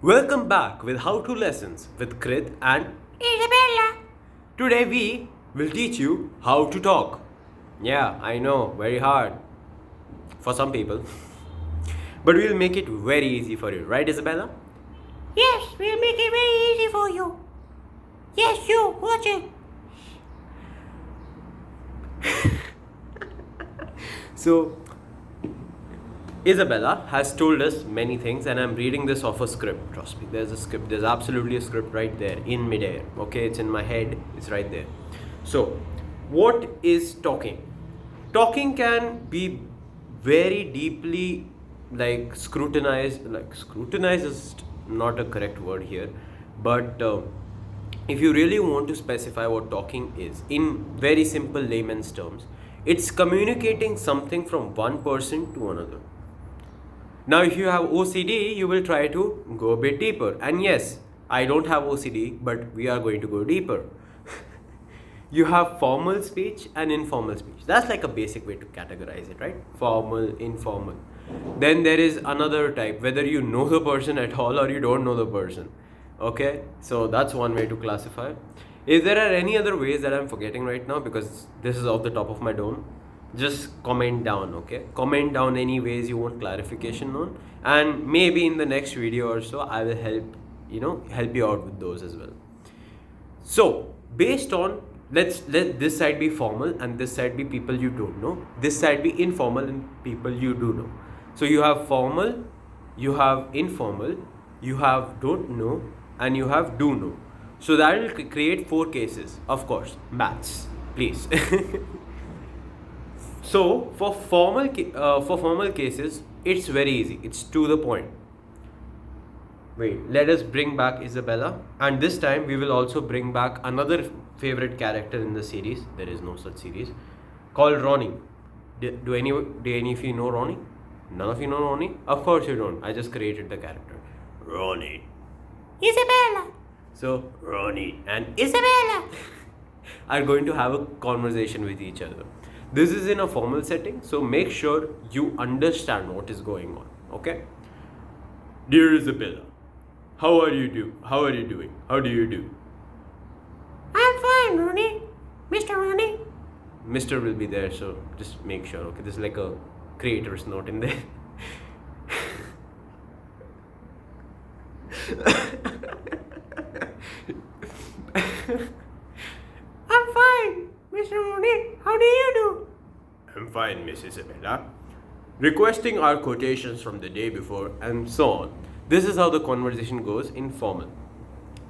Welcome back with How to Lessons with Krit and Isabella. today we will teach you how to talk. Yeah, I know, very hard for some people. But we'll make it very easy for you, right Isabella? Yes, we'll make it very easy for you. Yes, you, watch it. So Isabella has told us many things, and I'm reading this off a script. Trust me, there's a script. There's absolutely a script right there in midair. Okay, it's in my head, it's right there. So, what is talking? Talking can be very deeply scrutinized. Like, scrutinize is not a correct word here, but if you really want to specify what talking is in very simple layman's terms, it's communicating something from one person to another. Now, if you have OCD, you will try to go a bit deeper. And yes, I don't have OCD, but we are going to go deeper. You have formal speech and informal speech. That's like a basic way to categorize it, right? Formal, informal. Then there is another type, whether you know the person at all or you don't know the person. Okay, so that's one way to classify. If there are any other ways that I'm forgetting right now, because this is off the top of my dome, just comment down. Okay, comment down any ways you want clarification on, and maybe in the next video or so I will help you out with those as well. So based on, let's let this side be formal and this side be people you don't know, this side be informal and people you do know. So you have formal, you have informal, you have don't know, and you have do know. So that will create 4 cases. Of course, maths, please. So for formal cases, it's very easy. It's to the point. Wait, let us bring back Isabella, and this time we will also bring back another favorite character in the series. There is no such series, called Ronnie. Do any of you know Ronnie? None of you know Ronnie? Of course you don't. I just created the character, Ronnie. Isabella. So Ronnie and Isabella. are going to have a conversation with each other. This is in a formal setting, so make sure you understand what is going on. Okay? Dear Isabella, how are you doing? How do you do? I'm fine, Ronnie. Mr. Ronnie. Mr. will be there, so just make sure. Okay, this is like a creator's note in there. I'm fine, Mr. Ronnie. How do you do? I'm fine, Miss Isabella. Requesting our quotations from the day before and so on. This is how the conversation goes in formal.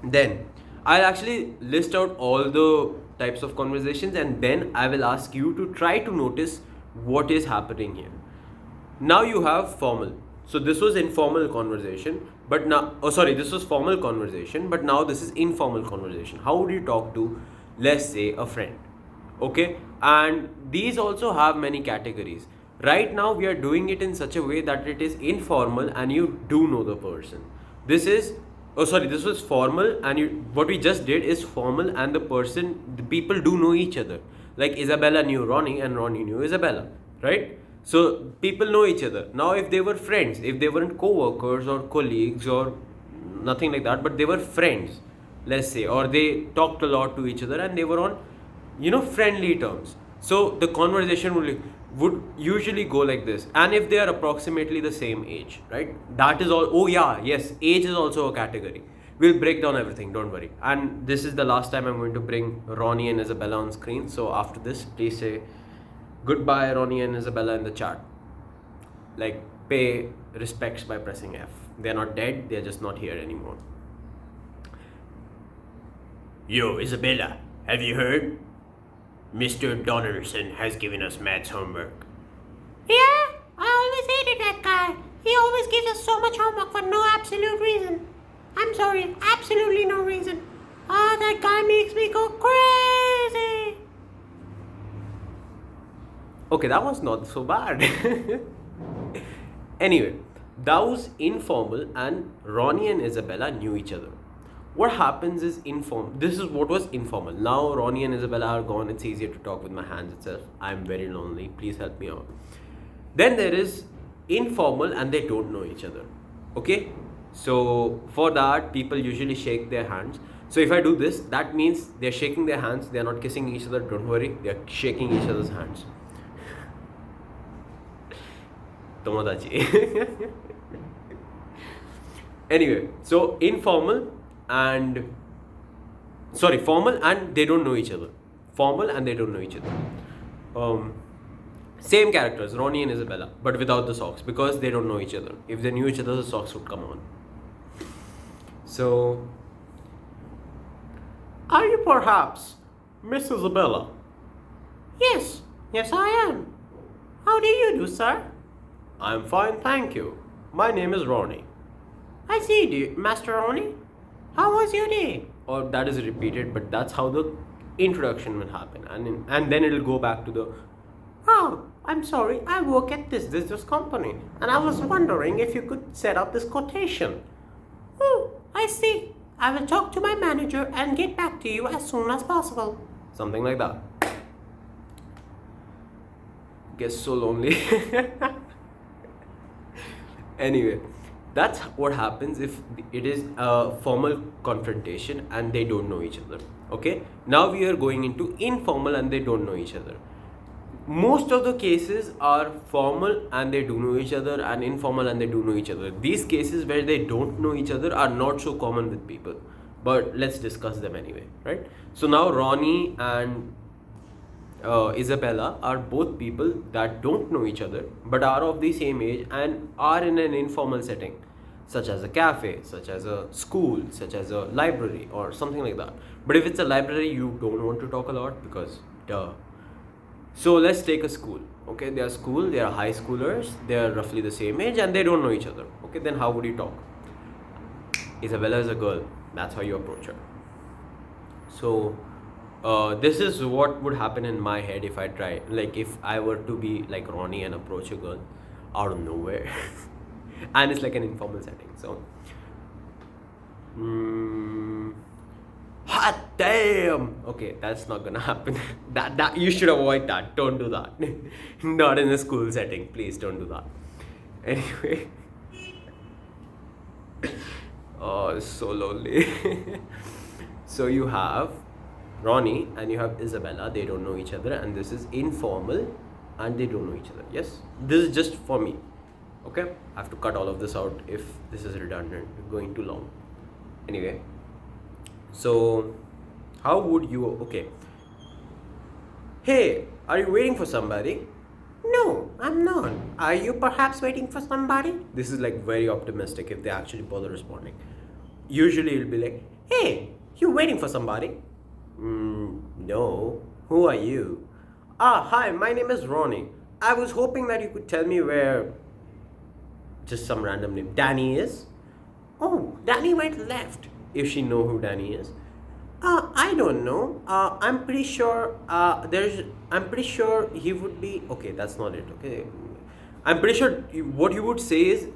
Then I'll actually list out all the types of conversations, and then I will ask you to try to notice what is happening here. Now you have formal. So this was informal conversation, but now, oh sorry, this was formal conversation, but now this is informal conversation. How would you talk to, let's say, a friend? Okay, and these also have many categories. Right now we are doing it in such a way that it is informal and you do know the person. This is, oh sorry, this was formal, and what we just did is formal, and the people do know each other. Like Isabella knew Ronnie and Ronnie knew Isabella, right? So people know each other. Now if they were friends, if they weren't co-workers or colleagues or nothing like that, but they were friends, let's say, or they talked a lot to each other and they were on, friendly terms. So the conversation would usually go like this. And if they are approximately the same age, right? That is all. Oh yeah, yes, age is also a category. We'll break down everything, don't worry. And this is the last time I'm going to bring Ronnie and Isabella on screen. So after this, please say goodbye, Ronnie and Isabella, in the chat. Like, pay respects by pressing F. They're not dead, they're just not here anymore. Yo, Isabella, have you heard? Mr. Donaldson has given us maths homework. Yeah, I always hated that guy. He always gives us so much homework for no absolute reason. I'm sorry, absolutely no reason. Ah, that guy makes me go crazy. Okay, that was not so bad. Anyway, that was informal, and Ronnie and Isabella knew each other. What happens is informal. This is what was informal. Now Ronnie and Isabella are gone. It's easier to talk with my hands itself. I'm very lonely. Please help me out. Then there is informal, and they don't know each other. Okay? So for that, people usually shake their hands. So if I do this, that means they're shaking their hands. They're not kissing each other. Don't worry, they're shaking each other's hands. Tomodachi. Anyway, so informal and formal and they don't know each other. Formal and they don't know each other. Same characters, Ronnie and Isabella, but without the socks because they don't know each other. If they knew each other, the socks would come on. So, are you perhaps Miss Isabella? Yes, yes I am. How do you do, sir? I'm fine, thank you. My name is Ronnie. I see, Master Ronnie. How was your day? Or that is repeated, but that's how the introduction will happen, and then it'll go back to the. Oh, I'm sorry, I work at this company, and I was wondering if you could set up this quotation. Oh, I see. I will talk to my manager and get back to you as soon as possible. Something like that. Gets so lonely. Anyway, that's what happens if it is a formal confrontation and they don't know each other. Okay, now we are going into informal and they don't know each other. Most of the cases are formal and they do know each other, and informal and they do know each other. These cases where they don't know each other are not so common with people, but let's discuss them anyway, right? So now Ronnie and Isabella are both people that don't know each other but are of the same age and are in an informal setting, such as a cafe, such as a school, such as a library, or something like that. But if it's a library, you don't want to talk a lot because duh. So let's take a school. Okay, they are school, they are high schoolers, they are roughly the same age and they don't know each other. Okay, then how would you talk? Isabella is a girl, that's how you approach her. So this is what would happen in my head if I try, like if I were to be like Ronnie and approach a girl out of nowhere. And it's like an informal setting. So hot damn. Okay, that's not gonna happen. that you should avoid that. Don't do that. Not in a school setting. Please don't do that. Anyway. Oh, it's so lonely. So you have Ronnie and you have Isabella. They don't know each other, and this is informal, and they don't know each other. Yes, this is just for me. Okay, I have to cut all of this out if this is redundant, going too long. Anyway, so how would you? Okay. Hey, are you waiting for somebody? No, I'm not. Are you perhaps waiting for somebody? This is like very optimistic if they actually bother responding. Usually it'll be like, hey, you waiting for somebody? No. Who are you? Hi, my name is Ronnie. I was hoping that you could tell me where just some random name Danny is. Oh, Danny went left. If she know who Danny is. I don't know. I'm pretty sure I'm pretty sure he would be okay, that's not it, okay. I'm pretty sure what you would say is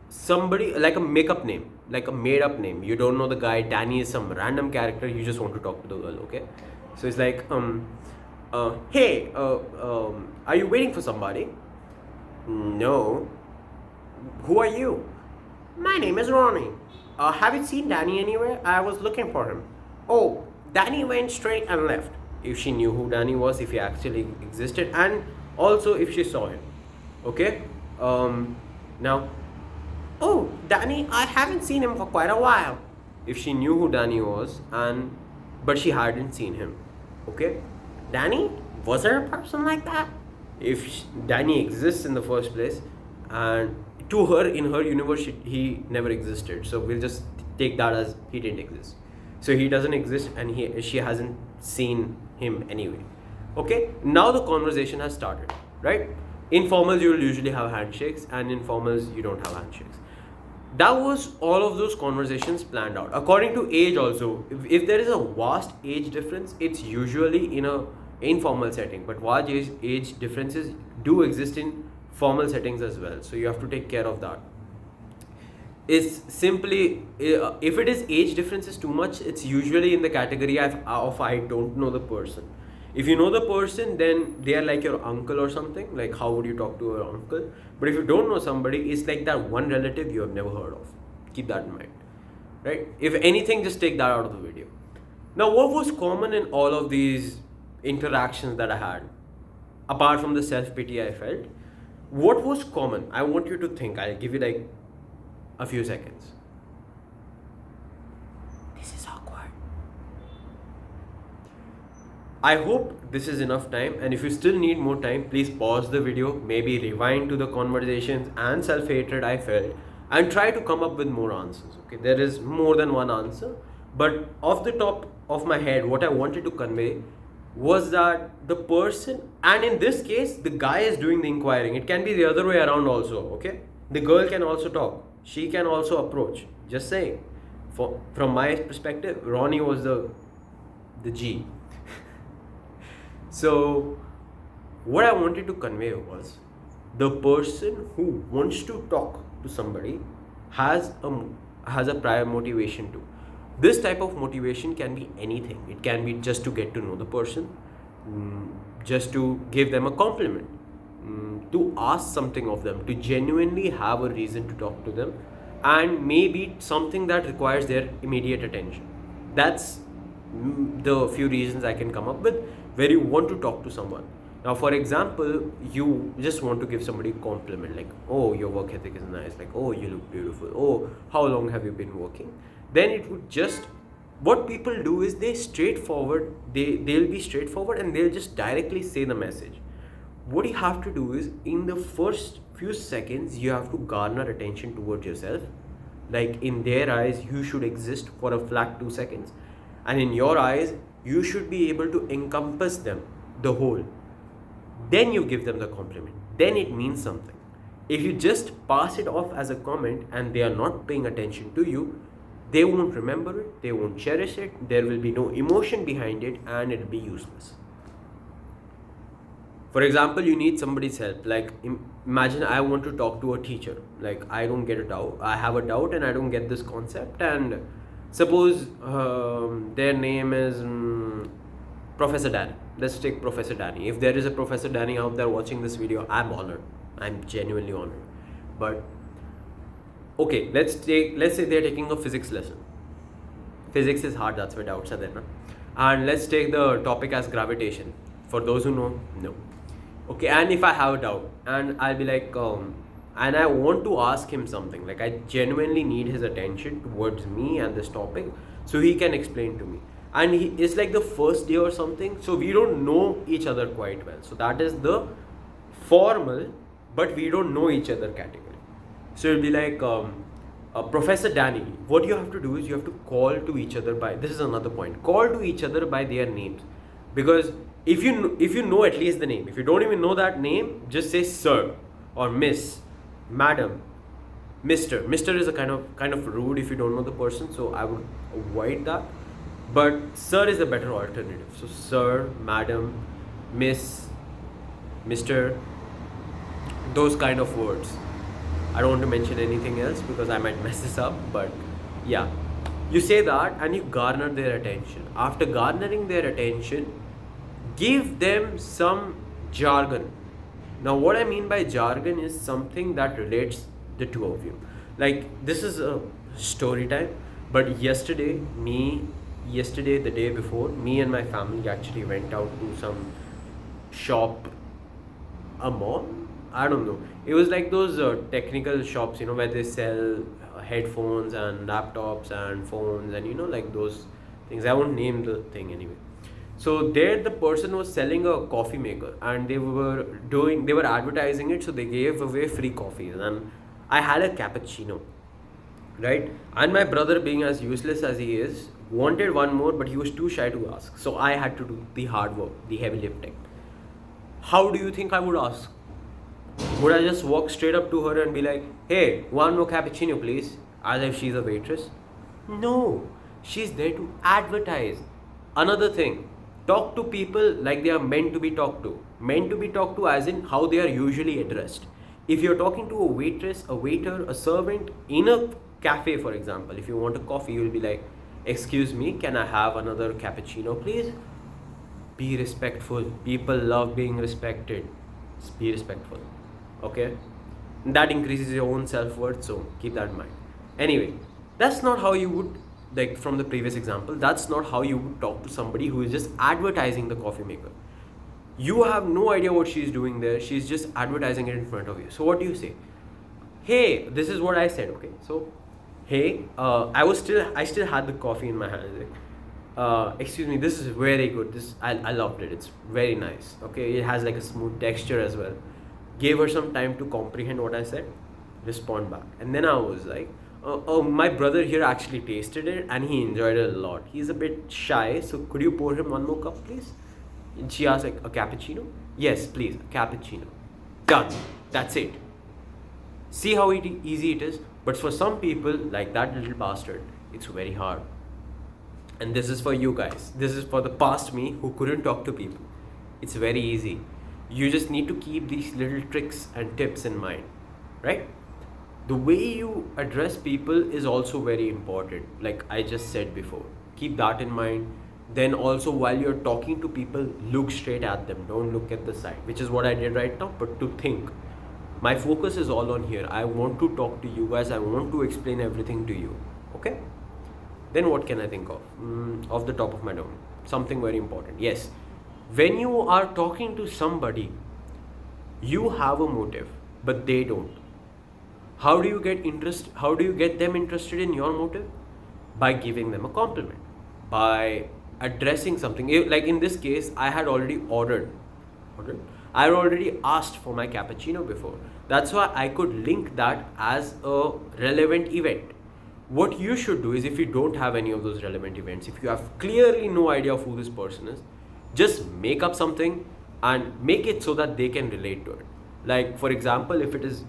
somebody like a makeup name, like a made up name. You don't know the guy, Danny is some random character, you just want to talk to the girl, okay? So it's like hey, are you waiting for somebody? No. Who are you? My name is Ronnie. Have you seen Danny anywhere? I was looking for him. Oh, Danny went straight and left. If she knew who Danny was, if he actually existed, and also if she saw him. Okay? Now, oh, Danny, I haven't seen him for quite a while. If she knew who Danny was, but she hadn't seen him. Okay? Danny? Was there a person like that? If Danny exists in the first place, and to her, in her universe, he never existed. So we'll just take that as he didn't exist. So he doesn't exist and she hasn't seen him anyway. Okay, now the conversation has started, right? Informals, you will usually have handshakes, and informals, you don't have handshakes. That was all of those conversations planned out. According to age also, if there is a vast age difference, it's usually in a informal setting, but vast age differences do exist in formal settings as well. So you have to take care of that. Is simply if it is age difference is too much, it's usually in the category of I don't know the person. If you know the person, then they are like your uncle or something. Like how would you talk to your uncle? But if you don't know somebody, it's like that one relative you have never heard of. Keep that in mind, right? If anything, just take that out of the video. Now, what was common in all of these interactions that I had, apart from the self-pity I felt, what was common? I want you to think. I'll give you like a few seconds. This is awkward. I hope this is enough time, and if you still need more time, please pause the video, maybe rewind to the conversations and self-hatred I felt, and try to come up with more answers. Okay, there is more than one answer, but off the top of my head, what I wanted to convey was that the person, and in this case, the guy is doing the inquiring. It can be the other way around also, okay? The girl can also talk. She can also approach. Just saying. From my perspective, Ronnie was the G. So, what I wanted to convey was the person who wants to talk to somebody has a prior motivation too. This type of motivation can be anything. It can be just to get to know the person, just to give them a compliment, to ask something of them, to genuinely have a reason to talk to them, and maybe something that requires their immediate attention. That's the few reasons I can come up with where you want to talk to someone. Now, for example, you just want to give somebody a compliment, like, oh, your work ethic is nice, like, oh, you look beautiful, oh, how long have you been working? Then it would just, what people do is they'll be straightforward and they'll just directly say the message. What you have to do is, in the first few seconds, you have to garner attention towards yourself. Like, in their eyes, you should exist for a flat 2 seconds. And in your eyes, you should be able to encompass them, the whole. Then you give them the compliment. Then it means something. If you just pass it off as a comment and they are not paying attention to you, they won't remember it, they won't cherish it, there will be no emotion behind it, and it'll be useless. For example, you need somebody's help. Like, imagine I want to talk to a teacher. Like, I don't get a doubt. I have a doubt and I don't get this concept. And suppose their name is Professor Danny. Let's take Professor Danny. If there is a Professor Danny out there watching this video, I'm honored. I'm genuinely honored. But okay, let's say they're taking a physics lesson. Physics is hard, that's why doubts are there. Na? And let's take the topic as gravitation. For those who know, no. Okay, and if I have a doubt, and I'll be like, and I want to ask him something, like I genuinely need his attention towards me and this topic, so he can explain to me. And it's like the first day or something, so we don't know each other quite well. So that is the formal, but we don't know each other category. So it'll be like, Professor Danny, what you have to do is you have to call to each other by, this is another point, call to each other by their names. Because if you know at least the name, if you don't even know that name, just say sir or miss, madam, Mr. Mr. is a kind of rude if you don't know the person, so I would avoid that. But sir is a better alternative. So sir, madam, miss, Mr., those kind of words. I don't want to mention anything else because I might mess this up, but yeah. You say that and you garner their attention. After garnering their attention, give them some jargon. Now, what I mean by jargon is something that relates the two of you. Like, this is a story time, but yesterday, the day before, me and my family actually went out to some shop, a mall. I don't know. It was like those technical shops, where they sell headphones and laptops and phones and like those things. I won't name the thing anyway. So there the person was selling a coffee maker and they were advertising it, so they gave away free coffees, and I had a cappuccino, right? And my brother, being as useless as he is, wanted one more, but he was too shy to ask. So I had to do the hard work, the heavy lifting. How do you think I would ask? Would I just walk straight up to her and be like, hey, one more cappuccino please, as if she's a waitress? No, she's there to advertise. Another thing, talk to people like they are meant to be talked to. Meant to be talked to as in how they are usually addressed. If you're talking to a waitress, a waiter, a servant in a cafe, for example, if you want a coffee, you'll be like, excuse me, can I have another cappuccino please? Be respectful. People love being respected. Just be respectful. Okay? That increases your own self-worth, so keep that in mind. Anyway, That's not how you would, like from the previous example, that's not how you would talk to somebody who is just advertising the coffee maker. You have no idea what she's doing there. She's just advertising it in front of you. So what do you say? Hey, this is what I said. Okay, so hey, I still had the coffee in my hand. Excuse me, this is very good. I loved it. It's very nice. Okay, it has like a smooth texture as well. Gave her some time to comprehend what I said, respond back, and then I was like, oh, my brother here actually tasted it and he enjoyed it a lot. He's a bit shy, so could you pour him one more cup, please? And she asked, like, a cappuccino? Yes, please, a cappuccino. Done. That's it. See how easy it is? But for some people, like that little bastard, it's very hard. And this is for you guys. This is for the past me who couldn't talk to people. It's very easy. You just need to keep these little tricks and tips in mind, right? The way you address people is also very important, like I just said before. Keep that in mind. Then also, while you're talking to people, look straight at them. Don't look at the side, which is what I did right now. But to think, my focus is all on here. I want to talk to you guys. I want to explain everything to you. Okay? Then what can I think of? Off the top of my dome, something very important. Yes, when you are talking to somebody, you have a motive, but they don't. How do you get interest? How do you get them interested in your motive? By giving them a compliment, by addressing something. Like in this case, I had already ordered. I had already asked for my cappuccino before. That's why I could link that as a relevant event. What you should do is, if you don't have any of those relevant events, if you have clearly no idea of who this person is, just make up something and make it so that they can relate to it. Like for example, if it is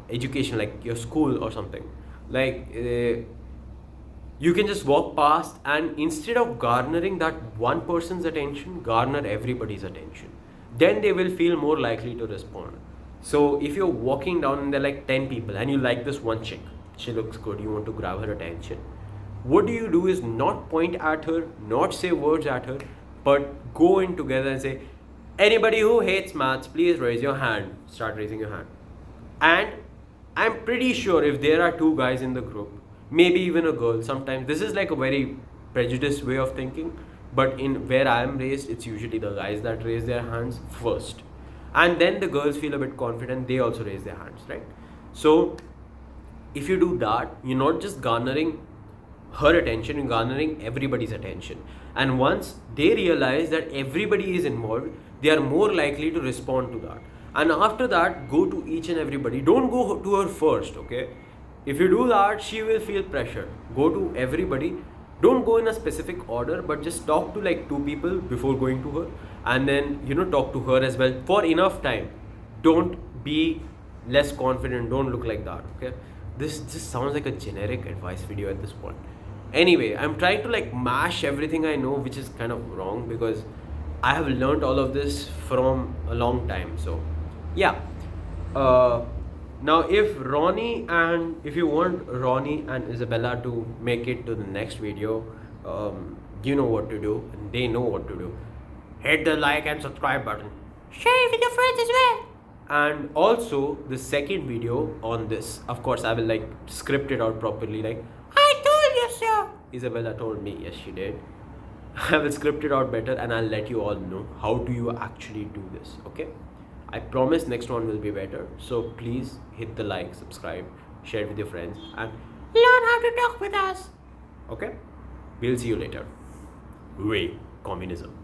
education, like your school or something, like you can just walk past and instead of garnering that one person's attention, garner everybody's attention. Then they will feel more likely to respond. So if you're walking down and there are like 10 people and you like this one chick, she looks good, you want to grab her attention, what you do is not point at her, not say words at her, but go in together and say, anybody who hates maths, please raise your hand. Start raising your hand. And I'm pretty sure if there are two guys in the group, maybe even a girl, sometimes this is like a very prejudiced way of thinking, but in where I am raised, it's usually the guys that raise their hands first, and then the girls feel a bit confident, they also raise their hands, right? So if you do that, you're not just garnering her attention, you're garnering everybody's attention. And once they realize that everybody is involved, they are more likely to respond to that. And after that, go to each and everybody. Don't go to her first, okay? If you do that, she will feel pressure. Go to everybody. Don't go in a specific order, but just talk to like two people before going to her. And then, talk to her as well for enough time. Don't be less confident. Don't look like that, okay? This just sounds like a generic advice video at this point. Anyway, I'm trying to like mash everything I know, which is kind of wrong because I have learned all of this from a long time. So yeah, now if you want Ronnie and Isabella to make it to the next video, you know what to do and they know what to do. Hit the like and subscribe button. Share it with your friends as well. And also the second video on this, of course I will like script it out properly, like I told you so. Isabella told me. Yes, she did. I will script it out better and I'll let you all know how do you actually do this, okay? I promise next one will be better. So please hit the like, subscribe, share it with your friends, and learn how to talk with us. Okay? We'll see you later. Way communism.